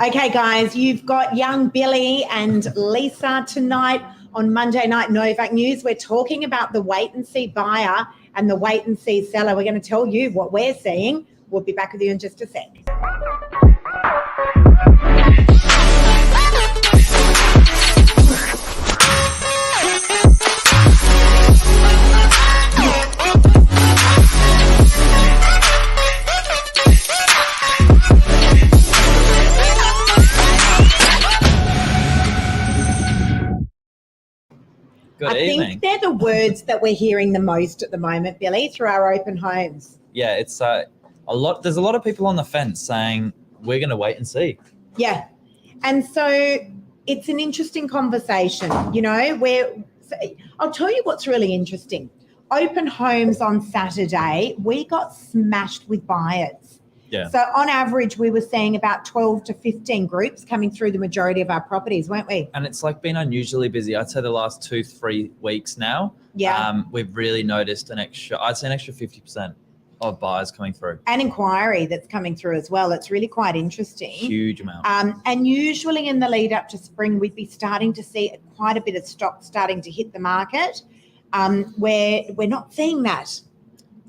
Okay, guys, you've got young Billy and Lisa tonight on Monday Night Novak News. We're talking about the wait-and-see buyer and the wait-and-see seller. We're going to tell you what we're seeing. We'll be back with you in just a sec. Good evening. I think they're the words that we're hearing the most at the moment, Billy, through our open homes. Yeah, it's a lot. There's a lot of people on the fence saying we're going to wait and see. Yeah, and so it's an interesting conversation. You know, I'll tell you what's really interesting. Open homes on Saturday, we got smashed with buyers. Yeah. So on average, we were seeing about 12 to 15 groups coming through the majority of our properties, weren't we? And it's like been unusually busy. I'd say the last 2-3 weeks now. Yeah. We've really noticed an extra 50% of buyers coming through. And inquiry that's coming through as well. It's really quite interesting. Huge amount. And usually in the lead up to spring, we'd be starting to see quite a bit of stock starting to hit the market. Where we're not seeing that.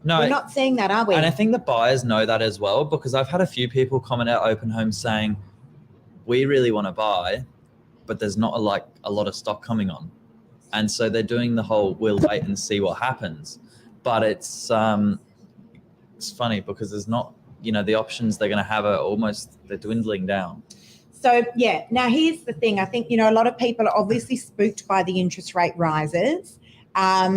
No, we're not seeing that, are we? And I think the buyers know that as well, because I've had a few people comment at open homes saying, we really want to buy, but there's not a lot of stock coming on. And so they're doing the whole, we'll wait and see what happens. But it's funny because there's not, the options they're going to have they're dwindling down. So, yeah, now here's the thing. I think, a lot of people are obviously spooked by the interest rate rises.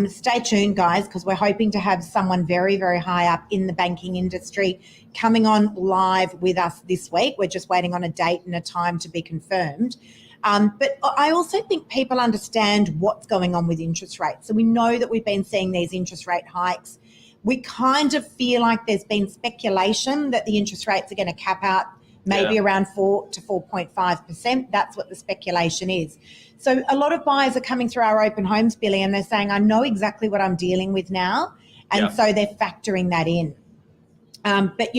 Stay tuned, guys, because we're hoping to have someone very, very high up in the banking industry coming on live with us this week. We're just waiting on a date and a time to be confirmed. But I also think people understand what's going on with interest rates. So we know that we've been seeing these interest rate hikes. We kind of feel like there's been speculation that the interest rates are going to cap out maybe around 4 to 4.5%. That's what the speculation is. So a lot of buyers are coming through our open homes, Billy, and they're saying, I know exactly what I'm dealing with now. And so they're factoring that in. But,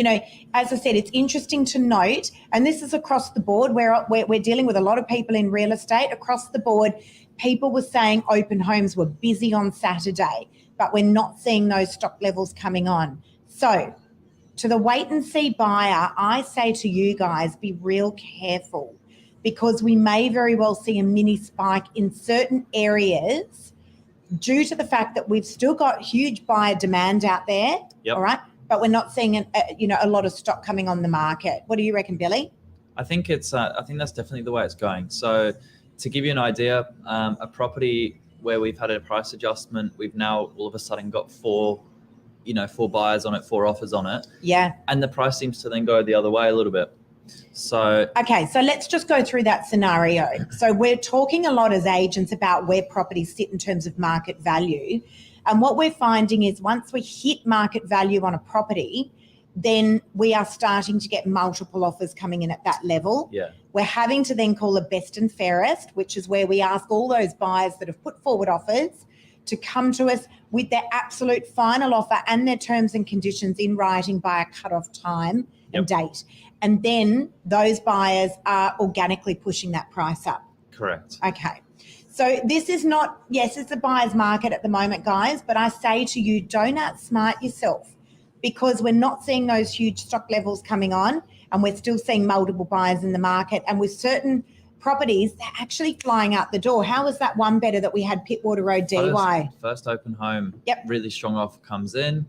as I said, it's interesting to note, and this is across the board, we're dealing with a lot of people in real estate. Across the board, people were saying open homes were busy on Saturday, but we're not seeing those stock levels coming on. So to the wait and see buyer, I say to you guys, be real careful, because we may very well see a mini spike in certain areas due to the fact that we've still got huge buyer demand out there, all right? But we're not seeing a lot of stock coming on the market. What do you reckon, Billy? I think that's definitely the way it's going. So to give you an idea, a property where we've had a price adjustment, we've now all of a sudden got 4 buyers on it, 4 offers on it. Yeah. And the price seems to then go the other way a little bit. So let's just go through that scenario. So we're talking a lot as agents about where properties sit in terms of market value. And what we're finding is once we hit market value on a property, then we are starting to get multiple offers coming in at that level. Yeah. We're having to then call a best and fairest, which is where we ask all those buyers that have put forward offers to come to us with their absolute final offer and their terms and conditions in writing by a cut-off time and date. And then those buyers are organically pushing that price up. Correct. Okay. So this is not, yes, it's a buyer's market at the moment, guys, but I say to you, don't outsmart yourself, because we're not seeing those huge stock levels coming on, and we're still seeing multiple buyers in the market. And with certain properties, they're actually flying out the door. How was that one better that we had Pittwater Road DY? First open home, really strong offer comes in,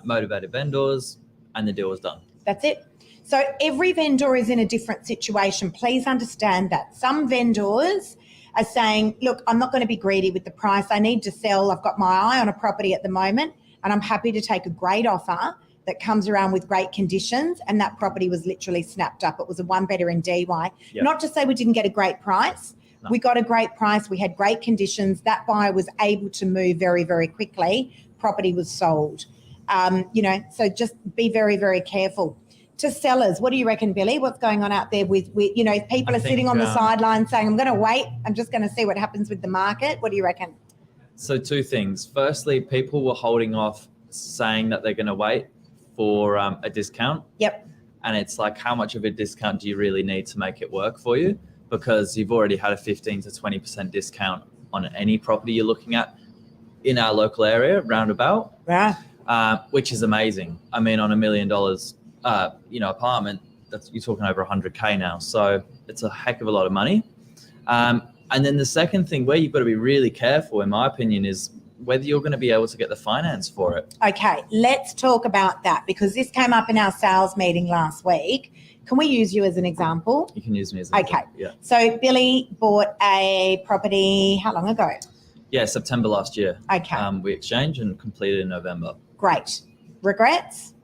motivated vendors, and the deal was done. That's it. So every vendor is in a different situation. Please understand that. Some vendors are saying, look, I'm not going to be greedy with the price. I need to sell. I've got my eye on a property at the moment, and I'm happy to take a great offer that comes around with great conditions. And that property was literally snapped up. It was a one better in DY. Yep. Not to say we didn't get a great price. No. We got a great price. We had great conditions. That buyer was able to move very, very quickly. Property was sold. So just be very, very careful. To sellers, what do you reckon, Billy? What's going on out there with people are sitting on the sidelines saying, I'm going to wait. I'm just going to see what happens with the market. What do you reckon? So 2 things. Firstly, people were holding off saying that they're going to wait for a discount. Yep. And it's like, how much of a discount do you really need to make it work for you? Because you've already had a 15 to 20% discount on any property you're looking at in our local area, roundabout, which is amazing. I mean, on $1 million, apartment, you're talking over 100K now. So it's a heck of a lot of money. And then the second thing where you've got to be really careful, in my opinion, is whether you're going to be able to get the finance for it. Okay, let's talk about that, because this came up in our sales meeting last week. Can we use you as an example? You can use me as an example. Okay. Yeah. So Billy bought a property how long ago? Yeah, September last year. Okay. We exchanged and completed in November. Great. Regrets?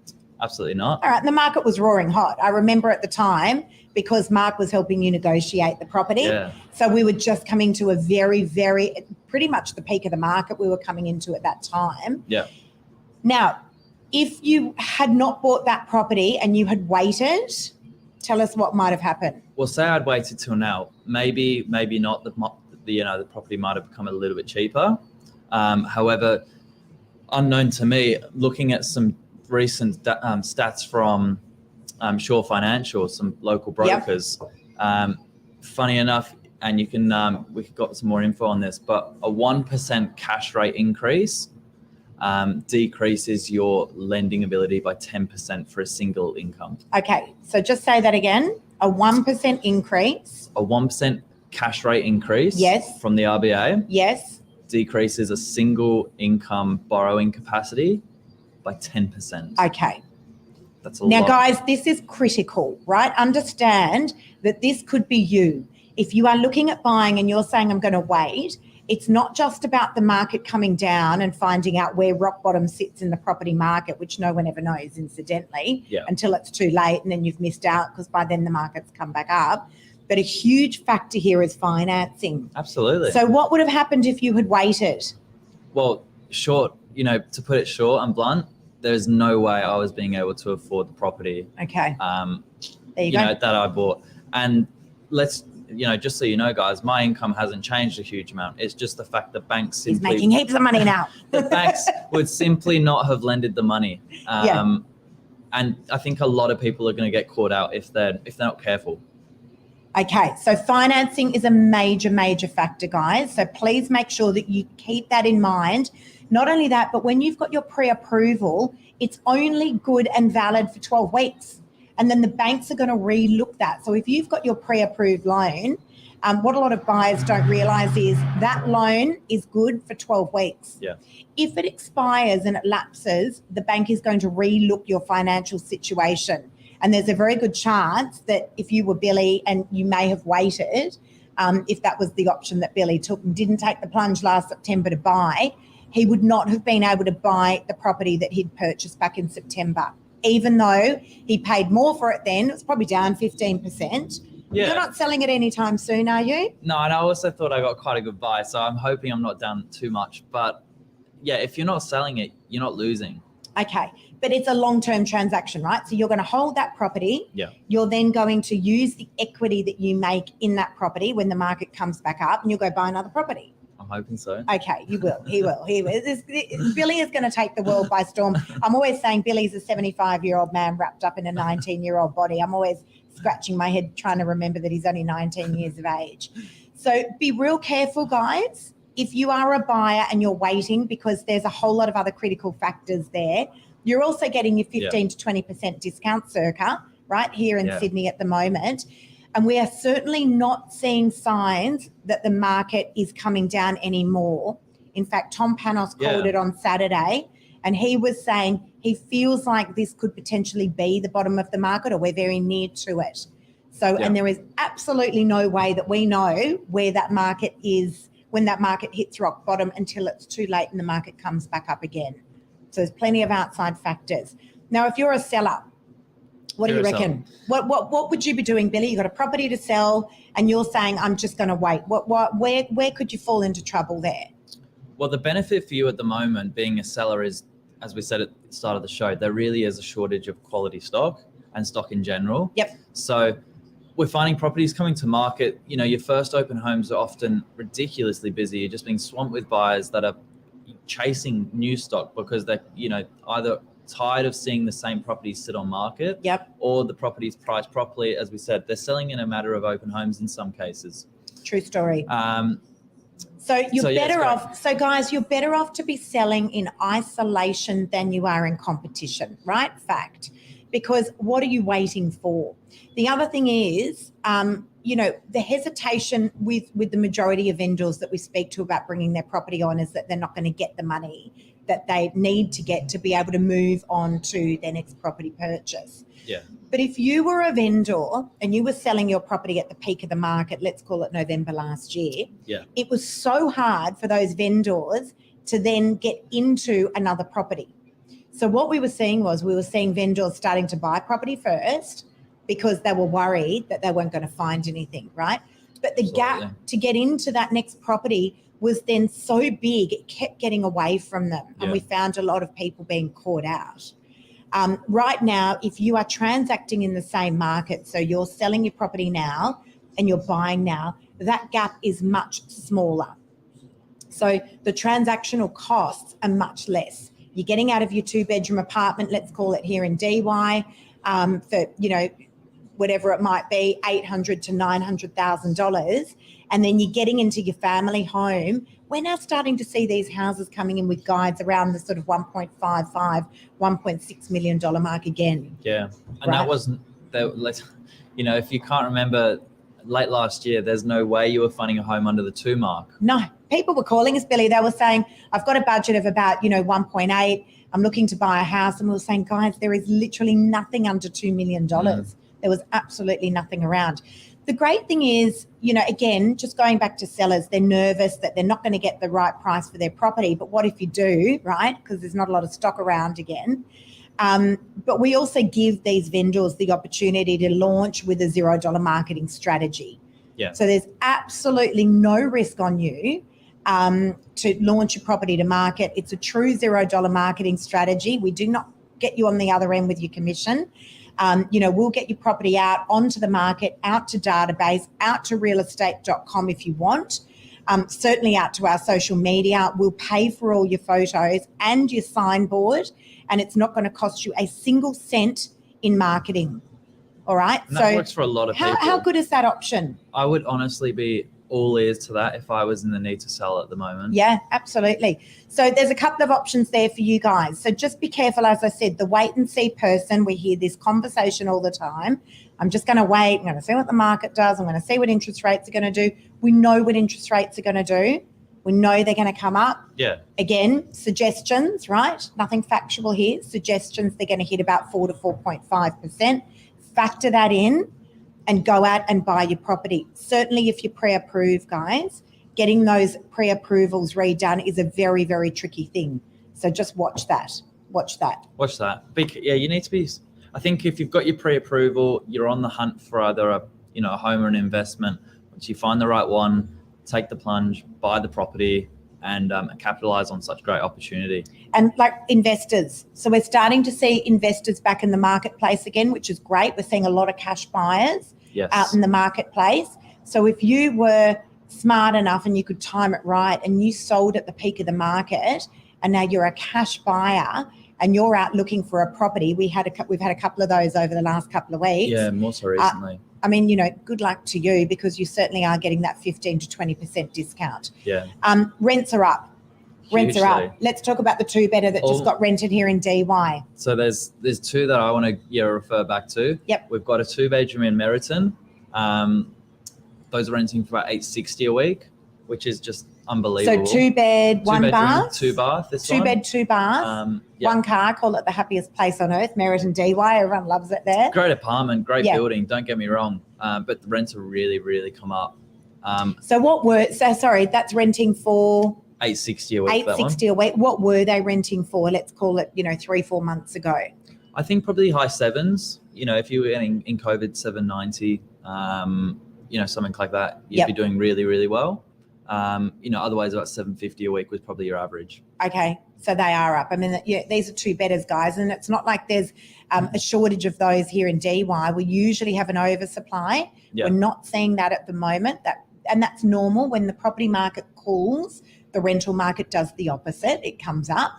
Absolutely not. All right. And the market was roaring hot. I remember at the time, because Mark was helping you negotiate the property. Yeah. So we were just coming to a very, very, pretty much the peak of the market we were coming into at that time. Yeah. Now, if you had not bought that property and you had waited, tell us what might have happened. Well, say I'd waited till now. Maybe not. The property might have become a little bit cheaper. However, unknown to me, looking at some recent stats from Shore Financial, some local brokers. Yep. Funny enough, and you can we got some more info on this, but a 1% cash rate increase decreases your lending ability by 10% for a single income. Okay, so just say that again. A 1% increase. A 1% cash rate increase. Yes. From the RBA. Yes. Decreases a single income borrowing capacity by 10%. Okay. That's a lot. Now, guys, this is critical, right? Understand that this could be you. If you are looking at buying and you're saying, I'm going to wait, it's not just about the market coming down and finding out where rock bottom sits in the property market, which no one ever knows, incidentally, until it's too late and then you've missed out, because by then the market's come back up. But a huge factor here is financing. Absolutely. So what would have happened if you had waited? Well, to put it short and blunt, there's no way I was being able to afford the property. Okay. There you go. That I bought. And just so you know, guys, my income hasn't changed a huge amount. It's just the fact that banks simply... He's making heaps of money now. The banks would simply not have lended the money. And I think a lot of people are going to get caught out if they're not careful. Okay, so financing is a major, major factor, guys. So please make sure that you keep that in mind. Not only that, but when you've got your pre-approval, it's only good and valid for 12 weeks. And then the banks are going to re-look that. So if you've got your pre-approved loan, what a lot of buyers don't realise is that loan is good for 12 weeks. Yeah. If it expires and it lapses, the bank is going to re-look your financial situation. And there's a very good chance that if you were Billy and you may have waited, if that was the option that Billy took and didn't take the plunge last September to buy, he would not have been able to buy the property that he'd purchased back in September. Even though he paid more for it then, it's probably down 15%. Yeah. You're not selling it anytime soon, are you? No, and I also thought I got quite a good buy, so I'm hoping I'm not down too much. But yeah, if you're not selling it, you're not losing. Okay, but it's a long-term transaction, right? So you're going to hold that property. Yeah. You're then going to use the equity that you make in that property when the market comes back up, and you'll go buy another property. I'm hoping so. Okay, you will. He will. Billy is going to take the world by storm. I'm always saying Billy's a 75-year-old man wrapped up in a 19-year-old body. I'm always scratching my head trying to remember that he's only 19 years of age. So be real careful, guys. If you are a buyer and you're waiting, because there's a whole lot of other critical factors there, you're also getting your 15 to 20% discount circa right here in Sydney at the moment. And we are certainly not seeing signs that the market is coming down anymore. In fact, Tom Panos called it on Saturday, and he was saying he feels like this could potentially be the bottom of the market, or we're very near to it. So, and there is absolutely no way that we know where that market is when that market hits rock bottom until it's too late and the market comes back up again. So there's plenty of outside factors. Now, if you're a seller, what do you reckon? What would you be doing, Billy? You've got a property to sell and you're saying, I'm just going to wait. Where could you fall into trouble there? Well, the benefit for you at the moment being a seller is, as we said at the start of the show, there really is a shortage of quality stock and stock in general. Yep. So we're finding properties coming to market. You know, your first open homes are often ridiculously busy. You're just being swamped with buyers that are chasing new stock because they're, either tired of seeing the same properties sit on market. Yep. Or the properties priced properly. As we said, they're selling in a matter of open homes in some cases. True story. So guys, you're better off to be selling in isolation than you are in competition, right? Fact. Because what are you waiting for? The other thing is, the hesitation with the majority of vendors that we speak to about bringing their property on is that they're not going to get the money that they need to get to be able to move on to their next property purchase. Yeah. But if you were a vendor and you were selling your property at the peak of the market, let's call it November last year, it was so hard for those vendors to then get into another property. So what we were seeing vendors starting to buy property first because they were worried that they weren't going to find anything, right? But the gap to get into that next property was then so big, it kept getting away from them. And we found a lot of people being caught out. Right now, if you are transacting in the same market, so you're selling your property now and you're buying now, that gap is much smaller. So the transactional costs are much less. You're getting out of your 2-bedroom apartment, let's call it here in DY, for, whatever it might be, $800,000 to $900,000. And then you're getting into your family home. We're now starting to see these houses coming in with guides around the sort of $1.55, $1.6 million mark again. Yeah. And that wasn't, if you can't remember late last year, there's no way you were finding a home under the 2 mark. No. People were calling us, Billy. They were saying, I've got a budget of about, 1.8. I'm looking to buy a house. And we were saying, guys, there is literally nothing under $2 million. There was absolutely nothing around. The great thing is, again, just going back to sellers, they're nervous that they're not going to get the right price for their property. But what if you do, right? Because there's not a lot of stock around again. But we also give these vendors the opportunity to launch with a $0 marketing strategy. Yeah. So there's absolutely no risk on you to launch your property to market. It's a true $0 marketing strategy. We do not get you on the other end with your commission. We'll get your property out onto the market, out to database, out to realestate.com if you want, certainly out to our social media. We'll pay for all your photos and your signboard, and it's not going to cost you a single cent in marketing. All right. And that works for a lot of people. How good is that option? I would honestly be all ears to that if I was in the need to sell at the moment. Yeah, absolutely. So there's a couple of options there for you guys. So just be careful, as I said, the wait and see person. We hear this conversation all the time. I'm just going to wait. I'm going to see what the market does. I'm going to see what interest rates are going to do. We know what interest rates are going to do. We know they're going to come up. Yeah. Again, suggestions, right? Nothing factual here. Suggestions, they're going to hit about 4 to 4.5%. Factor that in and go out and buy your property. Certainly if you're pre-approved, guys, getting those pre-approvals redone is a very, very tricky thing. So just watch that. You need to be, I think if you've got your pre-approval, you're on the hunt for either a home or an investment. Once you find the right one, take the plunge, buy the property, and capitalize on such great opportunity. And like investors. So we're starting to see investors back in the marketplace again, which is great. We're seeing a lot of cash buyers out in the marketplace. So if you were smart enough and you could time it right and you sold at the peak of the market and now you're a cash buyer and you're out looking for a property, we've had a couple of those over the last couple of weeks. Yeah, more so recently. Good luck to you because you certainly are getting that 15 to 20% discount. Yeah. Rents are up. Rents are Hugely. up. Let's talk about the 2-bedder that just got rented here in DY. So there's 2 that I want to refer back to. Yep. We've got a 2-bedroom in Meriton. Those are renting for about $860 a week, which is just unbelievable. So 2-bed, 1 bath. 2 bath. This 2 bed, 2 bath. 1 car. Call it the happiest place on earth. Meriton DY. Everyone loves it there. Great apartment, great building. Don't get me wrong, but the rents have really, really come up. That's renting for $860 a week. $860 a week. What were they renting for? Let's call it 3-4 months ago. I think probably high sevens. If you were in COVID, $790. Something like that. You'd be doing really, really well. Otherwise about $750 a week was probably your average. Okay, so they are up. These are 2-bedders, guys, and it's not like there's a shortage of those here in DY. We usually have an oversupply. We're not seeing that at the moment. And that's normal. When the property market cools, the rental market does the opposite. It comes up.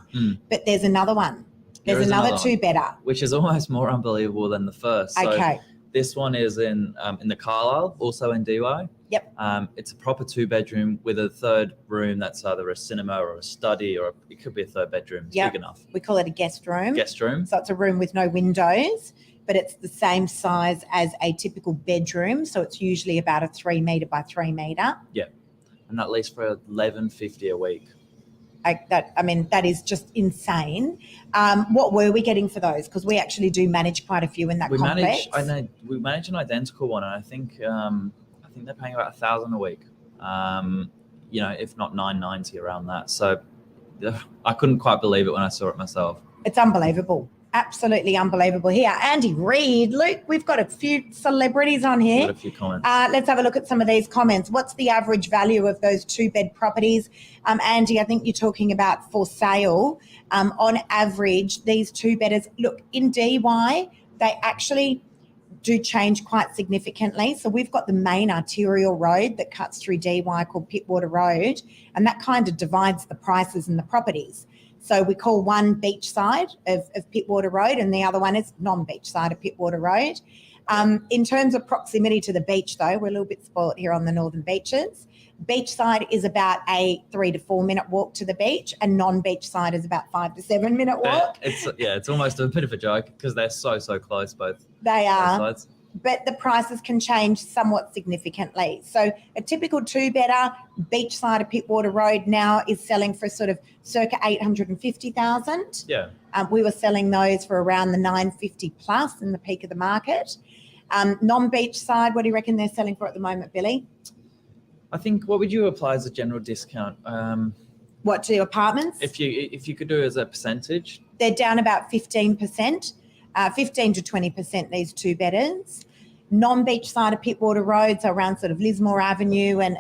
But there's another one. There's another two better. Which is almost more unbelievable than the first. So Okay. this one is in the Carlisle, also in DY. Yep. It's a proper 2-bedroom with a third room that's either a cinema or a study, or it could be a third bedroom. It's big enough. We call it a guest room. Guest room. So it's a room with no windows, but it's the same size as a typical bedroom. So it's usually about a 3 metre by 3 metre. Yeah. And that leases for $11.50 a week. That is just insane. What were we getting for those? Because we actually do manage quite a few in that complex. We manage an identical one, and I think they're paying about $1,000 a week. If not $990 around that. So I couldn't quite believe it when I saw it myself. It's unbelievable. Absolutely unbelievable. Here, Andy Reid. Luke, we've got a few celebrities on here. Got a few comments. Let's have a look at some of these comments. What's the average value of those 2-bed properties? Andy, I think you're talking about for sale. On average, these 2-bedders, look, in DY, they actually do change quite significantly. So we've got the main arterial road that cuts through DY called Pittwater Road, and that kind of divides the prices and the properties. So we call one beach side of Pittwater Road, and the other one is non-beach side of Pittwater Road. In terms of proximity to the beach, though, we're a little bit spoilt here on the northern beaches. Beach side is about a 3 to 4 minute walk to the beach, and non-beach side is about 5 to 7 minute walk. It's almost a bit of a joke because they're so close, both. They are. Both sides. But the prices can change somewhat significantly. So a typical 2-bedder beach side of Pittwater Road now is selling for sort of circa $850,000. Yeah. We were selling those for around the $950 plus in the peak of the market. Non-beach side, what do you reckon they're selling for at the moment, Billy? I think, what would you apply as a general discount? What, to apartments? If you could do it as a percentage? They're down about 15%. 15 to 20%, these 2-bedders. Non-beach side of Pittwater Road, so around sort of Lismore Avenue and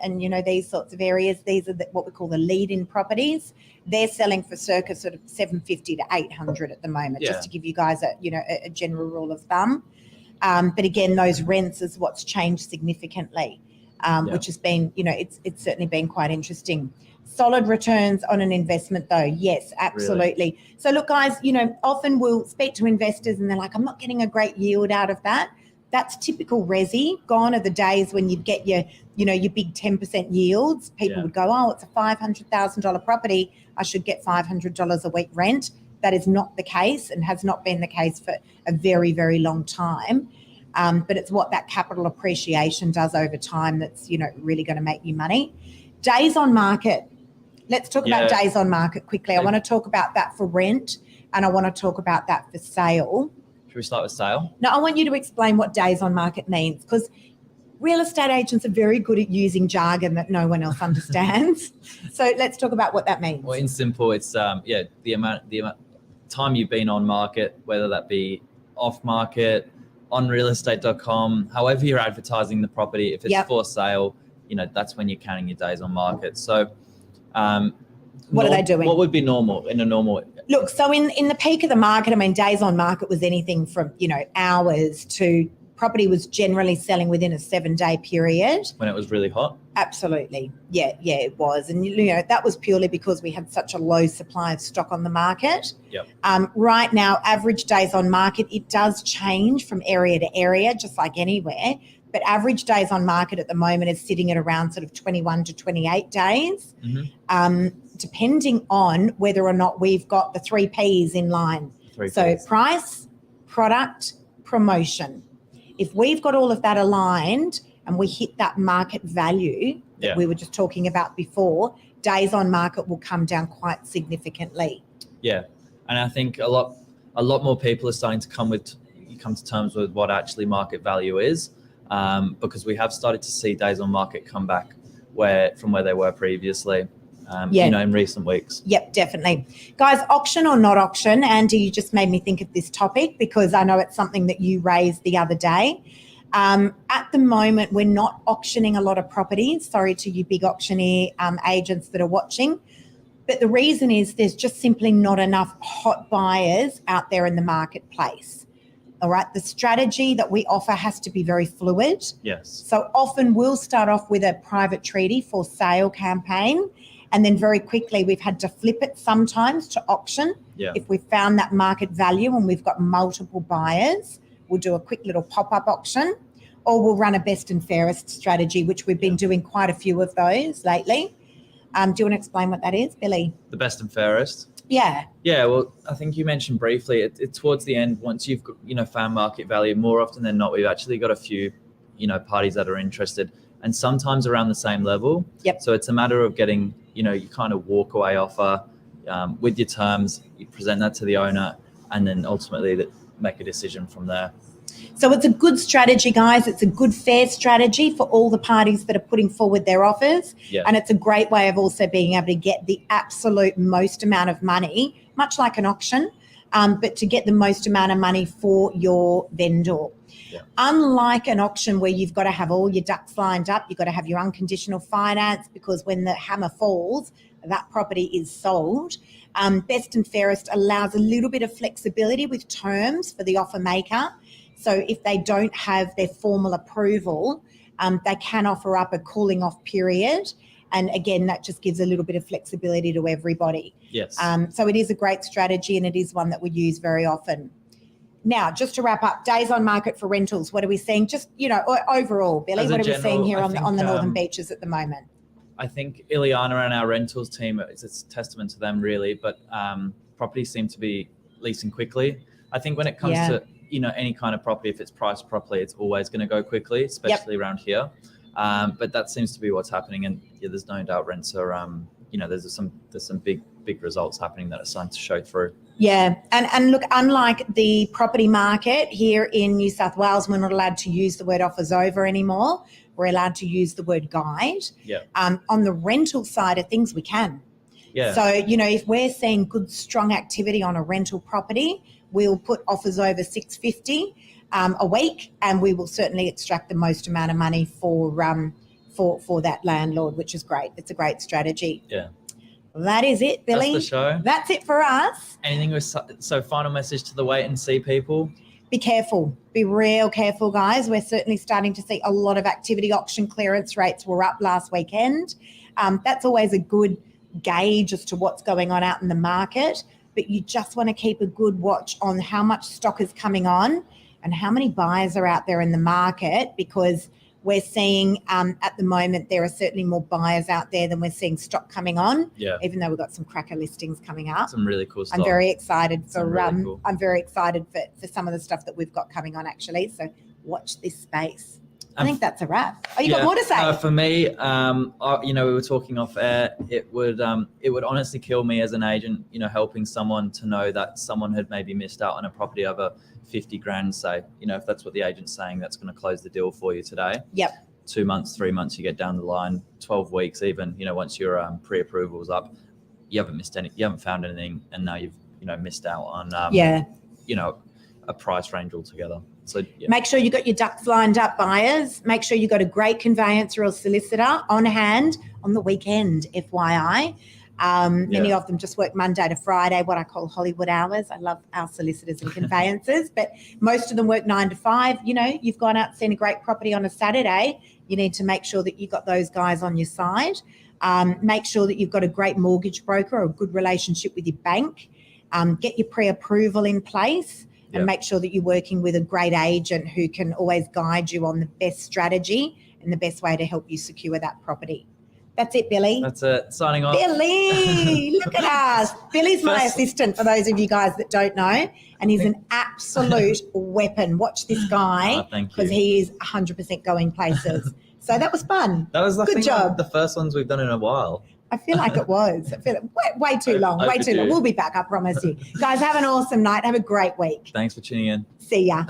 these sorts of areas. These are what we call the lead-in properties. They're selling for circa sort of $750 to $800 at the moment, just to give you guys a general rule of thumb. But again, those rents is what's changed significantly, which has been, it's certainly been quite interesting. Solid returns on an investment though. Yes, absolutely. Really? So look, guys, often we'll speak to investors and they're like, I'm not getting a great yield out of that. That's typical resi. Gone are the days when you'd get your big 10% yields. People would go, oh, it's a $500,000 property. I should get $500 a week rent. That is not the case and has not been the case for a very, very long time. But it's what that capital appreciation does over time that's, really going to make you money. Days on market. Let's talk about days on market quickly. I want to talk about that for rent and I want to talk about that for sale. Should we start with sale? No, I want you to explain what days on market means, because real estate agents are very good at using jargon that no one else understands. So let's talk about what that means. Well, in simple, it's the amount time you've been on market, whether that be off market, on realestate.com, however you're advertising the property. If it's for sale, that's when you're counting your days on market. So what are they doing? What would be normal in a normal? Look, so in the peak of the market, days on market was anything from, hours to property was generally selling within a 7-day period. When it was really hot? Absolutely. Yeah, it was. And, that was purely because we had such a low supply of stock on the market. Yep. Right now, average days on market, it does change from area to area, just like anywhere. But average days on market at the moment is sitting at around sort of 21 to 28 days, depending on whether or not we've got the 3 Ps in line. So price, product, promotion. If we've got all of that aligned and we hit that market value that we were just talking about before, days on market will come down quite significantly. Yeah, and I think a lot more people are starting to come to terms with what actually market value is. Because we have started to see days on market come back from where they were previously, in recent weeks. Yep, definitely. Guys, auction or not auction? Andy, you just made me think of this topic because I know it's something that you raised the other day. At the moment, we're not auctioning a lot of properties. Sorry to you big auctioneer agents that are watching. But the reason is there's just simply not enough hot buyers out there in the marketplace. All right. The strategy that we offer has to be very fluid. Yes. So often we'll start off with a private treaty for sale campaign. And then very quickly, we've had to flip it sometimes to auction. Yeah. If we've found that market value and we've got multiple buyers, we'll do a quick little pop-up auction, or we'll run a best and fairest strategy, which we've been doing quite a few of those lately. Do you want to explain what that is, Billy? The best and fairest. Yeah. Yeah, well, I think you mentioned briefly, it's towards the end, once you've found market value, more often than not, we've actually got a few, parties that are interested, and sometimes around the same level. Yep. So it's a matter of getting, you kind of walk away offer with your terms, you present that to the owner, and then ultimately make a decision from there. So it's a good strategy, guys. It's a good, fair strategy for all the parties that are putting forward their offers. Yeah. And it's a great way of also being able to get the absolute most amount of money, much like an auction, but to get the most amount of money for your vendor. Yeah. Unlike an auction where you've got to have all your ducks lined up, you've got to have your unconditional finance, because when the hammer falls, that property is sold. Best and fairest allows a little bit of flexibility with terms for the offer maker. So if they don't have their formal approval, they can offer up a cooling off period. And again, that just gives a little bit of flexibility to everybody. Yes. So it is a great strategy, and it is one that we use very often. Now, just to wrap up, days on market for rentals, what are we seeing? Just, overall, Billy, what are we seeing here on the Northern Beaches at the moment? I think Ileana and our rentals team, it's a testament to them really, but properties seem to be leasing quickly. I think when it comes to, any kind of property, if it's priced properly, it's always going to go quickly, especially around here. But that seems to be what's happening. And there's no doubt rents are, there's some big results happening that are starting to show through. Yeah. And look, unlike the property market here in New South Wales, we're not allowed to use the word offers over anymore. We're allowed to use the word guide. Yeah. On the rental side of things, we can. Yeah. So, if we're seeing good, strong activity on a rental property, we'll put offers over $650 a week, and we will certainly extract the most amount of money for that landlord, which is great. It's a great strategy. Yeah. That is it, Billy. That's the show. That's it for us. Anything so final message to the wait and see people? Be careful. Be real careful, guys. We're certainly starting to see a lot of activity. Auction clearance rates were up last weekend. That's always a good gauge as to what's going on out in the market. But you just want to keep a good watch on how much stock is coming on and how many buyers are out there in the market, because we're seeing at the moment there are certainly more buyers out there than we're seeing stock coming on. Yeah. Even though we've got some cracker listings coming up. Some really cool stuff. I'm very excited for really cool. I'm very excited for some of the stuff that we've got coming on actually. So watch this space. I think that's a wrap. Oh, you got more to say? For me, we were talking off air. It would honestly kill me as an agent, helping someone to know that someone had maybe missed out on a property over 50 grand, say, if that's what the agent's saying, that's going to close the deal for you today. Yep. 2 months, 3 months, you get down the line, 12 weeks even, once your pre-approval's up, you haven't found anything, and now you've, missed out on, a price range altogether. So make sure you got your ducks lined up, buyers. Make sure you got a great conveyancer or solicitor on hand on the weekend, FYI. Many of them just work Monday to Friday, what I call Hollywood hours. I love our solicitors and conveyancers, but most of them work 9 to 5. You've gone out and seen a great property on a Saturday. You need to make sure that you got those guys on your side. Make sure that you've got a great mortgage broker or a good relationship with your bank. Get your pre-approval in place. And make sure that you're working with a great agent who can always guide you on the best strategy and the best way to help you secure that property. That's it, Billy. That's it. Signing off. Billy, look at us. Billy's my assistant, for those of you guys that don't know, and he's an absolute weapon. Watch this guy, because he is 100% going places. So that was fun. That was good job. The first ones we've done in a while. I feel like it was. I feel like way too long. Way too long. We'll be back, I promise you. Guys, have an awesome night. Have a great week. Thanks for tuning in. See ya.